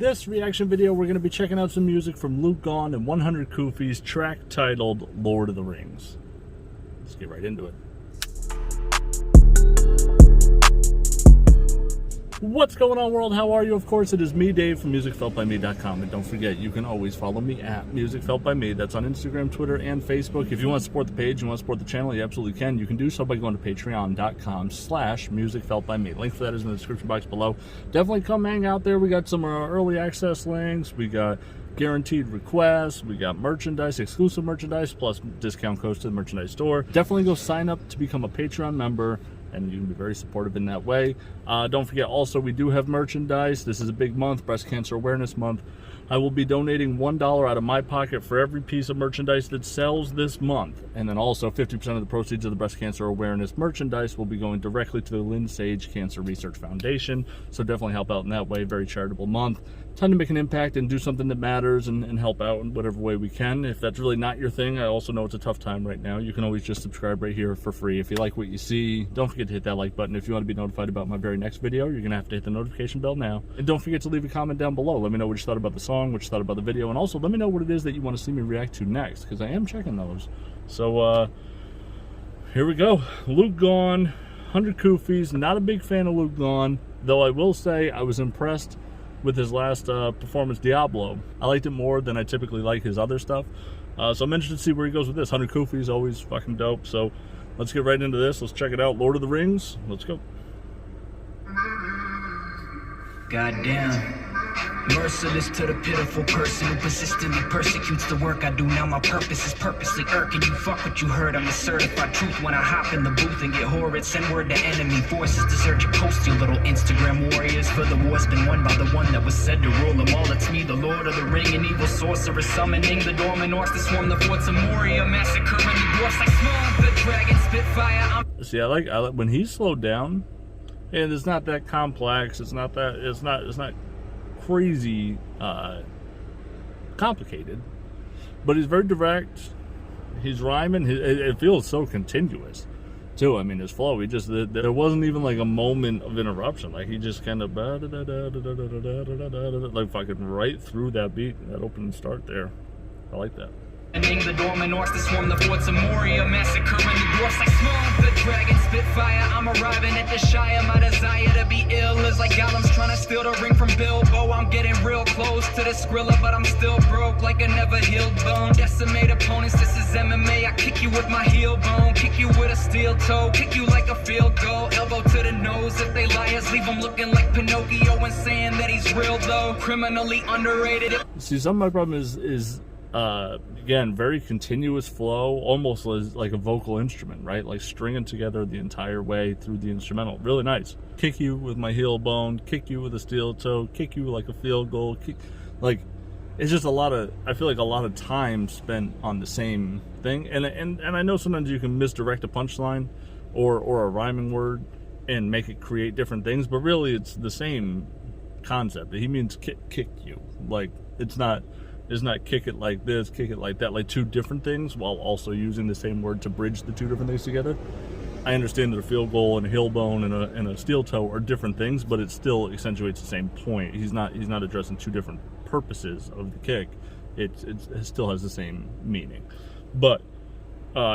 this reaction video, we're going to be checking out some music from Luke Gawne and 100KUFIS, track titled Lord of the Rings. Let's get right into it. What's going on, world? How are you? Of course, it is me, Dave, from musicfeltbyme.com. And don't forget, you can always follow me at musicfeltbyme. That's on Instagram, Twitter, and Facebook. If you want to support the page, you want to support the channel, you absolutely can. You can do so by going to patreon.com/musicfeltbyme. Link for that is in the description box below. Definitely come hang out there. We got some early access links. We got guaranteed requests. We got merchandise, exclusive merchandise, plus discount codes to the merchandise store. Definitely go sign up to become a Patreon member, and you can be very supportive in that way. Don't forget, also, we do have merchandise. This is a big month, Breast Cancer Awareness Month. I will be donating $1 out of my pocket for every piece of merchandise that sells this month. And then also 50% of the proceeds of the Breast Cancer Awareness merchandise will be going directly to the Lynn Sage Cancer Research Foundation. So definitely help out in that way. Very charitable month. Time to make an impact and do something that matters and help out in whatever way we can. If that's really not your thing, I also know it's a tough time right now. You can always just subscribe right here for free. If you like what you see, don't forget to hit that like button. If you want to be notified about my very next video, you're going to have to hit the notification bell now. And don't forget to leave a comment down below. Let me know what you thought about the song, what you thought about the video, and also let me know what it is that you want to see me react to next, because I am checking those. So, here we go. Luke Gawne, 100KUFIS. Not a big fan of Luke Gawne, though I will say I was impressed with his last performance, Diablo. I liked it more than I typically like his other stuff. So I'm interested to see where he goes with this. 100KUFIS, always fucking dope. So let's get right into this. Let's check it out. Lord of the Rings. Let's go. Goddamn. Merciless to the pitiful person who persistently persecutes the work I do. Now my purpose is purposely irking you. Fuck what you heard, I'm a certified truth. When I hop in the booth and get horrid, send word to enemy forces to search your post, you little Instagram warriors. For the war's been won by the one that was said to rule them all. It's me, the Lord of the Ring, an evil sorcerer, summoning the dormant orcs to swarm the forts of Moria, massacring the dwarfs like Smog, the dragon, Spitfire. See, I like when he's slowed down, and it's not that complex. It's not crazy complicated, but he's very direct. He's rhyming. It feels so continuous too. I mean, his flow, there wasn't even like a moment of interruption. Like he just kind of like fucking right through that beat, that opening start there. I like that. The dormant orcs to swarm the forts of Moria, massacring the dwarfs like Smog, the dragon, Spitfire. I'm arriving at the Shire. My desire to be ill is like Gollum's trying to steal the ring from Bilbo. I'm getting real close to the Skrilla, but I'm still broke like a never-healed bone. Decimate opponents, this is MMA. I kick you with my heel bone, kick you with a steel toe, kick you like a field goal. Elbow to the nose. If they liars, leave them looking like Pinocchio and saying that he's real though. Criminally underrated. See, some of my problem is again, very continuous flow, almost like a vocal instrument, right? Like stringing together the entire way through the instrumental. Really nice. Kick you with my heel bone, kick you with a steel toe, kick you like a field goal. Like, it's just I feel like a lot of time spent on the same thing. And I know sometimes you can misdirect a punchline or a rhyming word and make it create different things, but really it's the same concept. He means kick you. Like, it's not kick it like this, kick it like that, like two different things, while also using the same word to bridge the two different things together. I understand that a field goal and a heel bone and a steel toe are different things, but it still accentuates the same point. He's not addressing two different purposes of the kick. It still has the same meaning. But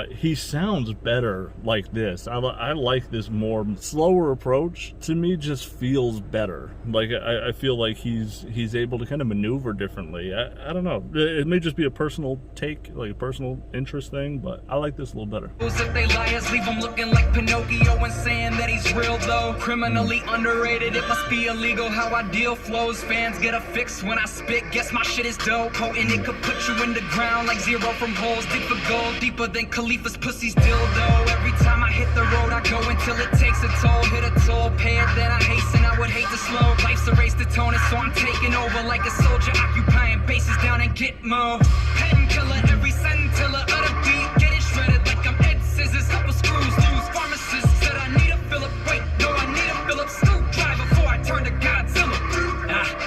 he sounds better like this. I like this more slower approach. To me, just feels better. Like I feel like he's able to kind of maneuver differently. I don't know. It may just be a personal take, like a personal interest thing, but I like this a little better. If they liars, leave them looking like Pinocchio and saying that he's real though. Criminally underrated. It must be illegal how I deal flows. Fans get a fix when I spit. Guess my shit is dope. Potent, it could put you in the ground like zero from holes. Deep for gold, deeper than Khalifa's pussy's dildo. Every time I hit the road, I go until it takes a toll. Hit a toll, pay it, then I hasten. I would hate to slow. Life's a race to tone it, so I'm taking over like a soldier, occupying bases down in Gitmo. Painkiller, every scintilla of the beat, getting shredded like I'm Ed Scissors. Couple screws, use pharmacist. Said I need a Philip. Wait, no, I need a Phillips screwdriver before I turn to Godzilla.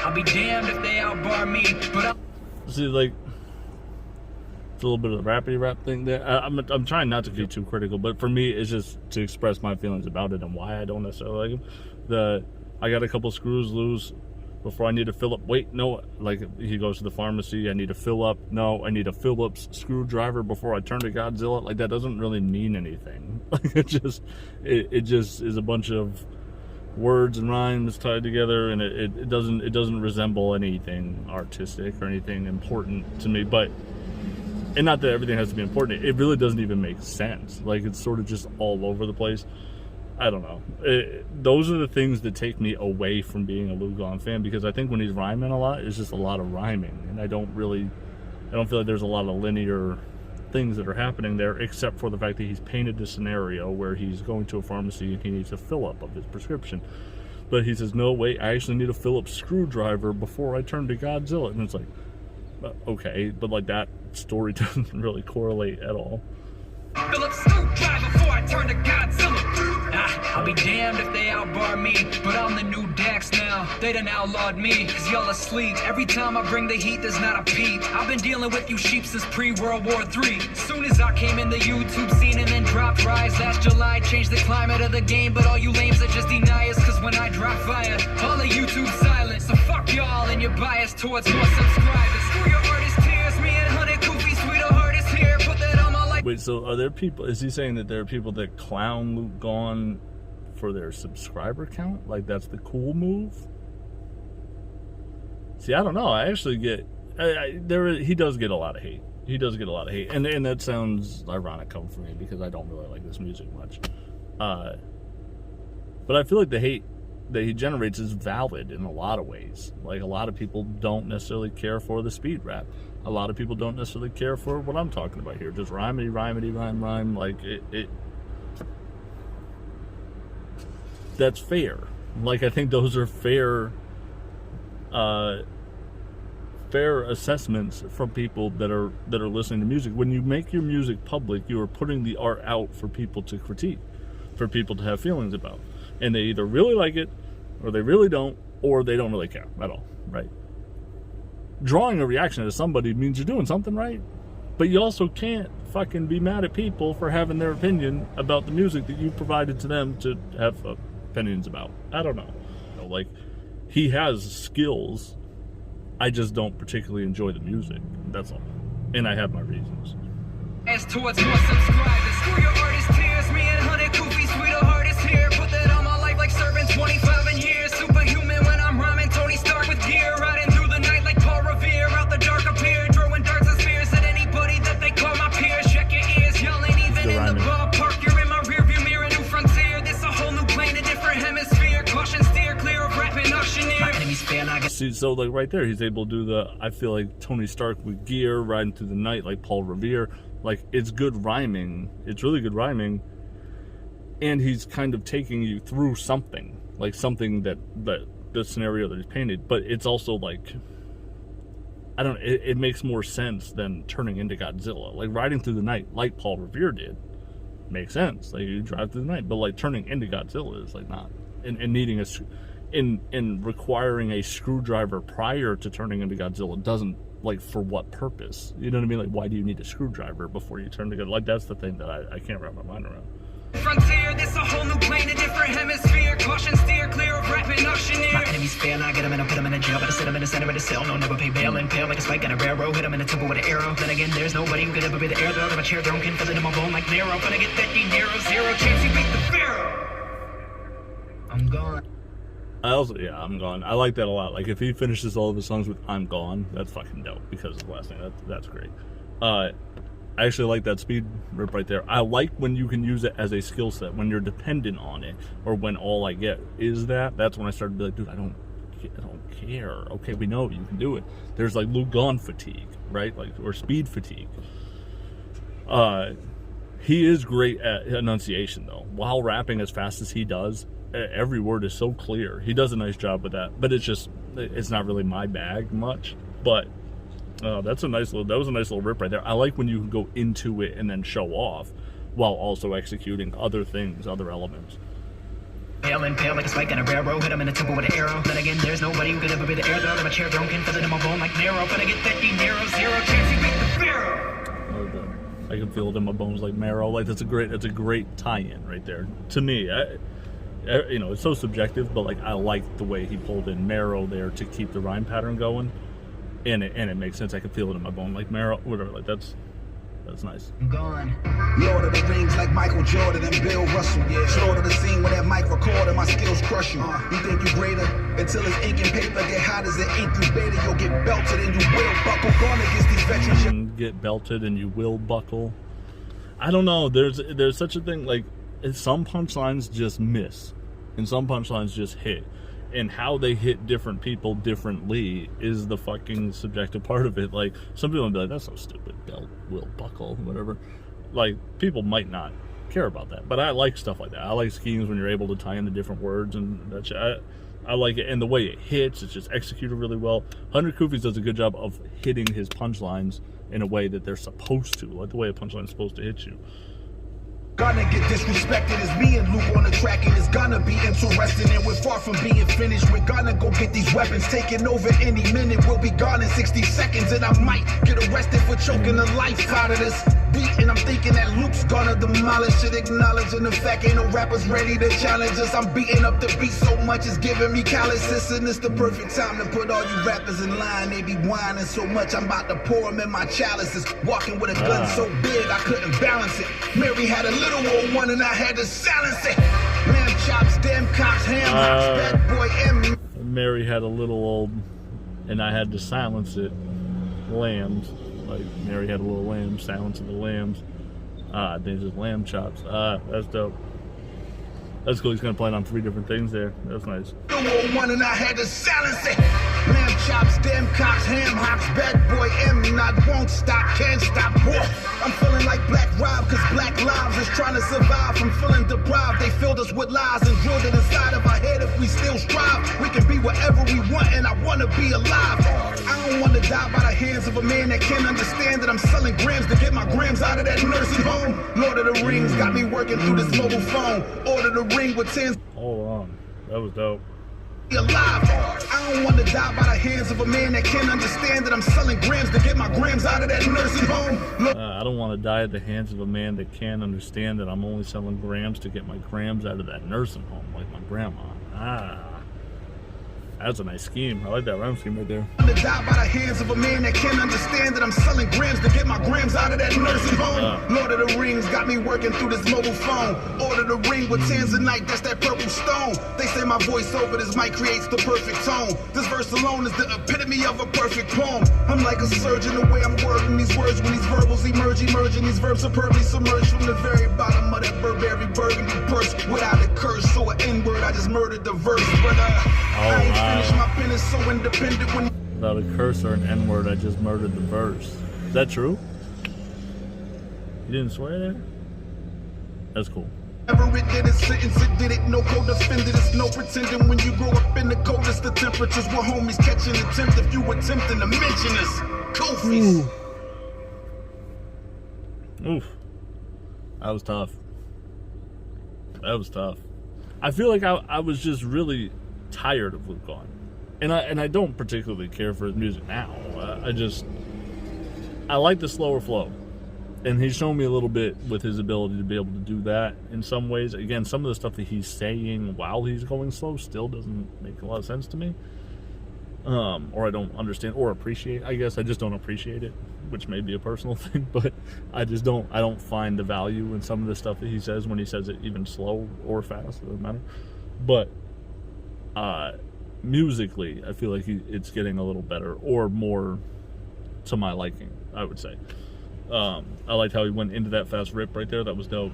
I'll be damned if they outbar me, but see, like, it's a little bit of the rappity rap thing there. I'm trying not to be too critical, but for me, it's just to express my feelings about it and why I don't necessarily like him. I got a couple screws loose. before I need to fill up. Wait, no, like he goes to the pharmacy. I need to fill up. No, I need a Phillips screwdriver before I turn to Godzilla. Like that doesn't really mean anything. Like it just is a bunch of words and rhymes tied together, and it doesn't resemble anything artistic or anything important to me. But and not that everything has to be important. It really doesn't even make sense. Like it's sort of just all over the place. I don't know. Those are the things that take me away from being a Luke Gawne fan, because I think when he's rhyming a lot, it's just a lot of rhyming, and I don't feel like there's a lot of linear things that are happening there, except for the fact that he's painted this scenario where he's going to a pharmacy and he needs a fill-up of his prescription. But he says, no, wait, I actually need a Phillips screwdriver before I turn to Godzilla. And it's like, okay, but like that story doesn't really correlate at all. Phillips screwdriver before I turn to Godzilla. I'll be damned if they outbar me, but I'm the new Dax now. They done outlawed me, cause y'all asleep. Every time I bring the heat, there's not a peep. I've been dealing with you sheep since pre-World War III. Soon as I came in the YouTube scene and then dropped Rise last July, changed the climate of the game, but all you lames are just deniers, cause when I drop fire, all of YouTube silent. So fuck y'all and your bias towards more subscribers. Screw your artist tears, me and 100KUFIS, sweetheart is here. Put that on my life. Wait, so are there people, is he saying that there are people that clown Luke Gawne for their subscriber count? Like that's the cool move? See, I don't know. I actually get, he does get a lot of hate. He does get a lot of hate. And that sounds ironic coming from me because I don't really like this music much. But I feel like the hate that he generates is valid in a lot of ways. Like a lot of people don't necessarily care for the speed rap. A lot of people don't necessarily care for what I'm talking about here. Just rhymey, rhyme. Like it that's fair. Like I think those are fair assessments from people that are listening to music. When you make your music public, you are putting the art out for people to critique, for people to have feelings about. And they either really like it, or they really don't, or they don't really care at all, right? Drawing a reaction to somebody means you're doing something right. But you also can't fucking be mad at people for having their opinion about the music that you provided to them to have opinions about. I don't know. Like, he has skills. I just don't particularly enjoy the music. That's all. And I have my reasons. As towards more subscribers, screw your artist tears, me and 100KUFIS, sweetheart is here. Put that on my life like serving 25 years. Superhuman when I'm rhyming, Tony Stark with gear. Riding through the night like Paul Revere. Out the dark appear, throwing darts and spears at anybody that they call my peers. Check your ears, y'all ain't even in the ballpark. You're in my rearview mirror, new frontier. This a whole new plane, a different hemisphere. Caution, steer clear of rapping auctioneer. My enemies fan, I See, so like right there, he's able to do the, I feel like Tony Stark with gear, riding through the night like Paul Revere. Like, it's good rhyming. It's really good rhyming. And he's kind of taking you through something. Like, something that the scenario that he's painted. But it's also, like, I don't know, it makes more sense than turning into Godzilla. Like, riding through the night, like Paul Revere did, makes sense. Like, you drive through the night. But, like, turning into Godzilla is, like, not. And needing in requiring a screwdriver prior to turning into Godzilla doesn't, like, for what purpose? You know what I mean? Like, why do you need a screwdriver before you turn to Godzilla? Like, that's the thing that I can't wrap my mind around. Frontier, this a whole new plane, a different hemisphere. Caution, steer clear of rapping auctioneer. My enemies fail, I get them and I put them in a jail. But I sit them in the center of the cell, no, never pay bail. And pale like a spike on a railroad, hit them in the temple with an arrow. Then again, there's nobody who could ever be the air. They'll have a chair thrown, can fill it in my bone like narrow. Gonna get that dinero, zero chance you beat the pharaoh. I'm gone. I'm gone. I like that a lot. Like, if he finishes all of his songs with "I'm gone," that's fucking dope because of the last name. That's great. I actually like that speed rip right there. I like when you can use it as a skill set, when you're dependent on it, or when all I get is that. That's when I started to be like, dude, I don't care. Okay, we know you can do it. There's like Luke Gawne fatigue, right? Like, or speed fatigue. He is great at enunciation though. While rapping as fast as he does, every word is so clear. He does a nice job with that, but it's not really my bag much. But that was a nice little rip right there. I like when you can go into it and then show off while also executing other things, other elements. Pale and pale like a spike on a railroad, hit him in the temple with an arrow. Then again, there's nobody who could ever be the air. They'll have a chair thrown, can fill it in my bone like narrow. Gonna get that dinero, zero chance you beat the pharaoh. I can feel it in my bones like marrow. Like, that's a great tie-in right there to me. you know, it's so subjective, but like I like the way he pulled in marrow there to keep the rhyme pattern going, and it makes sense. I can feel it in my bone, like marrow, whatever. Like that's nice. Gone. Lord of the Rings like Michael Jordan and Bill Russell. Yeah. Slaughter the scene with that mic recording, my skills crush you. You think you greater until it's ink and paper get hot as an incubator. You'll get belted and you will buckle. Gone against these veterans. And get belted and you will buckle. I don't know. There's such a thing, like some punchlines just miss, and some punchlines just hit. And how they hit different people differently is the fucking subjective part of it. Like, some people will be like, that's so stupid, belt will buckle, whatever. Like, people might not care about that. But I like stuff like that. I like schemes when you're able to tie in the different words, and that shit. I like it. And the way it hits, it's just executed really well. 100KUFIS does a good job of hitting his punchlines in a way that they're supposed to. Like the way a punchline is supposed to hit you. Gonna get disrespected as me and Luke on the track, and it's gonna be interesting, and we're far from being finished. We're gonna go get these weapons taking over any minute. We'll be gone in 60 seconds, and I might get arrested for choking the life out of this beat. And I'm thinking that Luke's gonna demolish it, acknowledging the fact ain't no rappers ready to challenge us. I'm beating up the beat so much it's giving me calluses, and it's the perfect time to put all you rappers in line. They be whining so much I'm about to pour them in my chalices. Walking with a gun so big I couldn't balance it. Mary had a little old one and I had to silence it. Lamb chops, damn cops, ham hocks, bad boy M. Mary had a little old and I had to silence it. Lambs. Like Mary had a little lamb, silencing the lambs. They just lamb chops. That's dope. That's cool. He's gonna play it on 3 different things there. That's nice. Little one and I had to silence it. Lamb chops, damn cops, ham hocks, bad boy M. Not won't stop, can't stop. Whoa. I'm feeling like Black Rob, cause Black Lives is trying to survive from feeling deprived. They filled us with lies and drilled it inside of our head. If we still strive, we can be whatever we want, and I wanna be alive. I don't wanna die by the hands of a man that can't understand that I'm selling grams to get my grams out of that nursing home. Lord of the Rings got me working through this mobile phone. Order the ring with 10s. Hold on. That was dope. Alive. I don't want to die by the hands of a man that can't understand that I'm selling grams to get my grams out of that nursing home. I don't want to die at the hands of a man that can't understand that I'm only selling grams to get my grams out of that nursing home, like my grandma. That's a nice scheme. I like that rhyme scheme right there. I want to die by the hands of a man that can't understand that I'm selling grams to get my grams out of that nursing home. Lord of the Rings got me working through this mobile phone. Order the ring with 10s a night, that's that purple stone. They say my voice over this mic creates the perfect tone. This verse alone is the epitome of a perfect poem. I'm like a surgeon the way I'm wording these words when these verbals emerging these verbs superbly submerged from the very bottom of that Burberry burgundy purse. Without a curse or an N-word, I just murdered the verse. But I ain't finished, my pen is so independent when without a curse or an N-word, I just murdered the verse. Is that true? You didn't swear there? That's cool. Never it did a sentence, it did it, no co-defended, it's no pretending. When you grow up in the coldest of temperatures, we're homies catching attempt if you attempting to mention us. Kufis. Oof. That was tough. That was tough. I feel like I was just really tired of Luke Gawne. And I don't particularly care for his music now. I like the slower flow. And he's shown me a little bit with his ability to be able to do that in some ways. Again, some of the stuff that he's saying while he's going slow still doesn't make a lot of sense to me. Or I don't understand or appreciate. I guess I just don't appreciate it, which may be a personal thing, but I don't find the value in some of the stuff that he says when he says it, even slow or fast, it doesn't matter. But musically, I feel like it's getting a little better or more to my liking, I would say. I liked how he went into that fast rip right there. That was dope.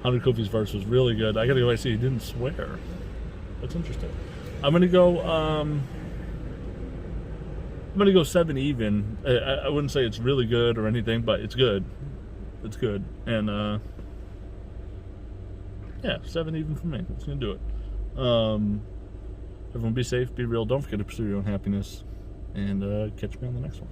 100KUFIS verse was really good. I gotta go. I see he didn't swear. That's interesting. I'm gonna go 7 even. I wouldn't say it's really good or anything, but it's good. It's good. And yeah, 7 even for me. That's gonna do it. Everyone be safe, be real. Don't forget to pursue your own happiness, and catch me on the next one.